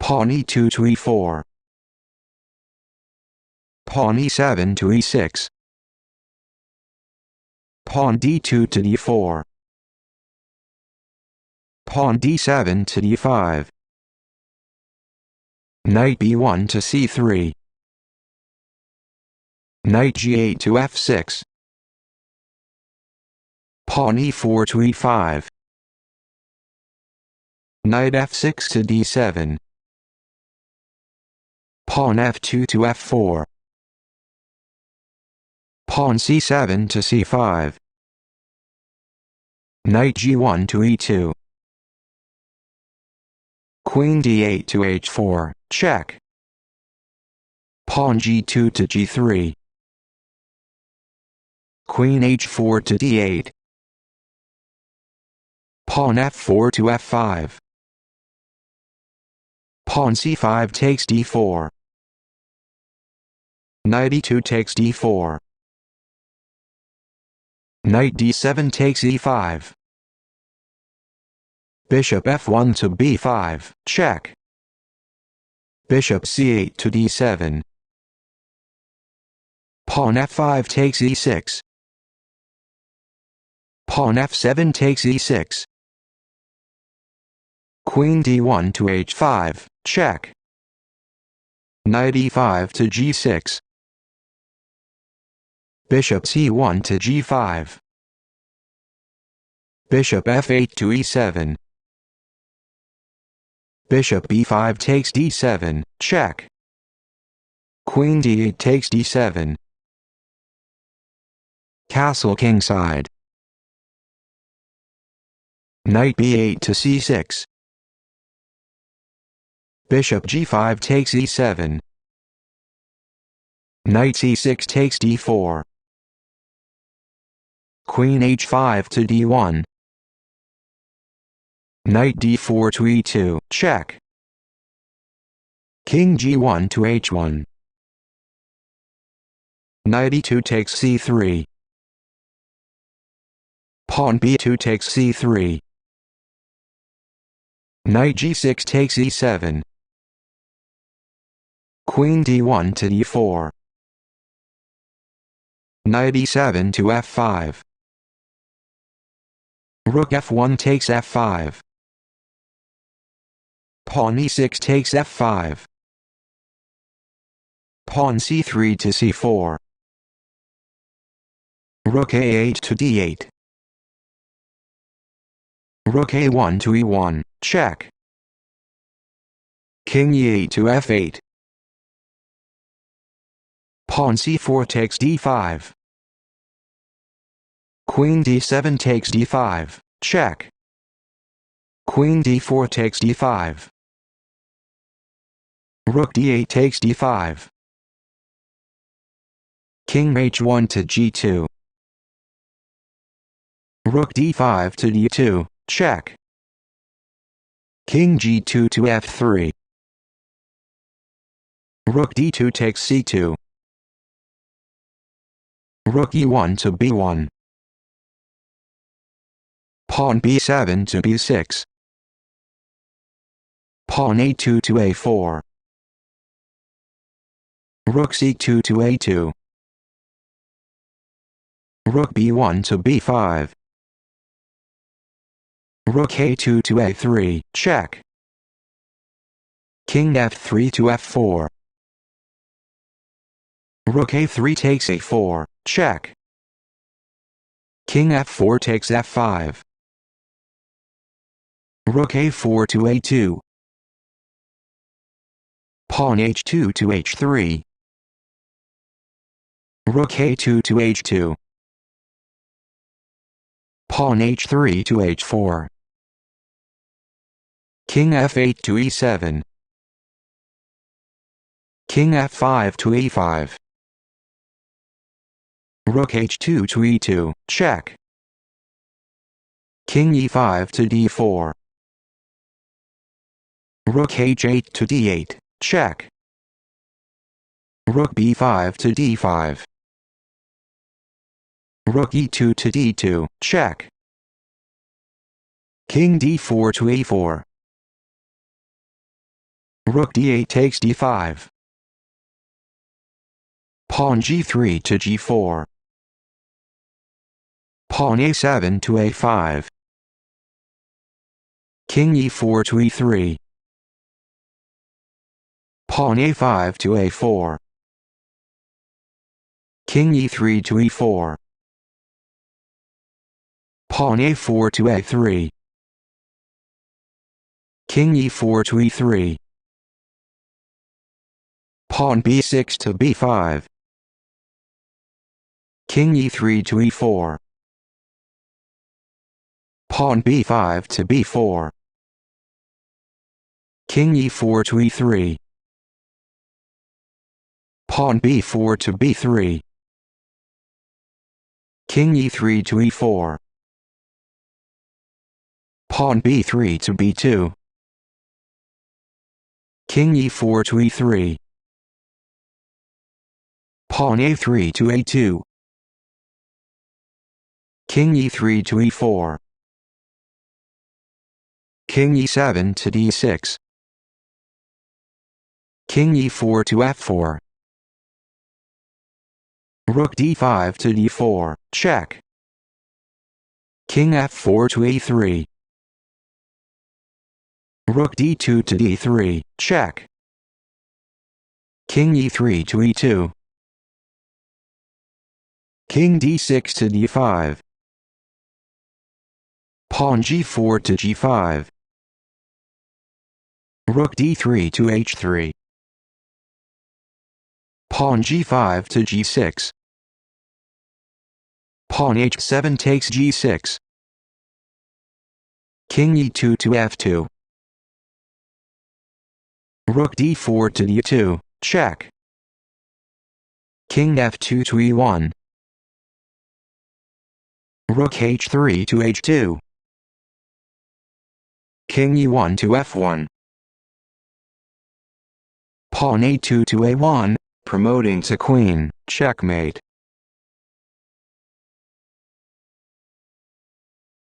Pawn e2 to e4. Pawn e7 to e6. Pawn d2 to d4. Pawn d7 to d5. Knight b1 to c3. Knight g8 to f6. Pawn e4 to e5. Knight f6 to d7. Pawn f2 to f4. Pawn c7 to c5. Knight g1 to e2. Queen d8 to h4, check. Pawn g2 to g3. Queen h4 to d8. Pawn f4 to f5. Pawn c5 takes d4. Knight e2 takes d4. Knight d7 takes e5. Bishop f1 to b5, check. Bishop c8 to d7. Pawn f5 takes e6. Pawn f7 takes e6. Queen d1 to h5, check. Knight e5 to g6. Bishop c1 to g5. Bishop f8 to e7. Bishop b5 takes d7, check. Queen d8 takes d7. Castle kingside. Knight b8 to c6. Bishop g5 takes e7. Knight c6 takes d4. Queen h5 to d1. Knight d4 to e2, check. King g1 to h1. Knight e2 takes c3. Pawn b2 takes c3. Knight g6 takes e7. Queen d1 to d4. Knight e7 to f5. Rook f1 takes f5. Pawn e6 takes f5. Pawn c3 to c4. Rook a8 to d8. Rook a1 to e1, check. King e8 to f8. Pawn c4 takes d5. Queen d7 takes d5, check. Queen d4 takes d5. Rook d8 takes d5. King h1 to g2. Rook d5 to d2, check. King g2 to f3. Rook d2 takes c2. Rook e1 to b1. Pawn b7 to b6. Pawn a2 to a4. Rook c2 to a2. Rook b1 to b5. Rook a2 to a3, check. King f3 to f4. Rook a3 takes a4, check. King f4 takes f5. Rook a4 to a2. Pawn h2 to h3. Rook a2 to h2. Pawn h3 to h4. King f8 to e7. King f5 to e5. Rook h2 to e2, check. King e5 to d4. Rook h8 to d8, check. Rook b5 to d5. Rook e2 to d2, check. King d4 to e4. Rook d8 takes d5. Pawn g3 to g4. Pawn a7 to a5. King e4 to e3. Pawn a5 to a4. King e3 to e4. Pawn a4 to a3. King e4 to e3. Pawn b6 to b5. King e3 to e4. Pawn b5 to b4. King e4 to e3. Pawn b4 to b3. King e3 to e4. Pawn b3 to b2. King e4 to e3. Pawn a3 to a2. King e3 to e4. King e7 to d6. King e4 to f4. Rook d5 to d4, check. King f4 to a3. Rook d2 to d3, check. King e3 to e2. King d6 to d5. Pawn g4 to g5. Rook d3 to h3. Pawn g5 to g6. Pawn h7 takes g6. King e2 to f2. Rook d4 to d2, check. King f2 to e1. Rook h3 to h2. King e1 to f1. Pawn a2 to a1, promoting to queen, checkmate.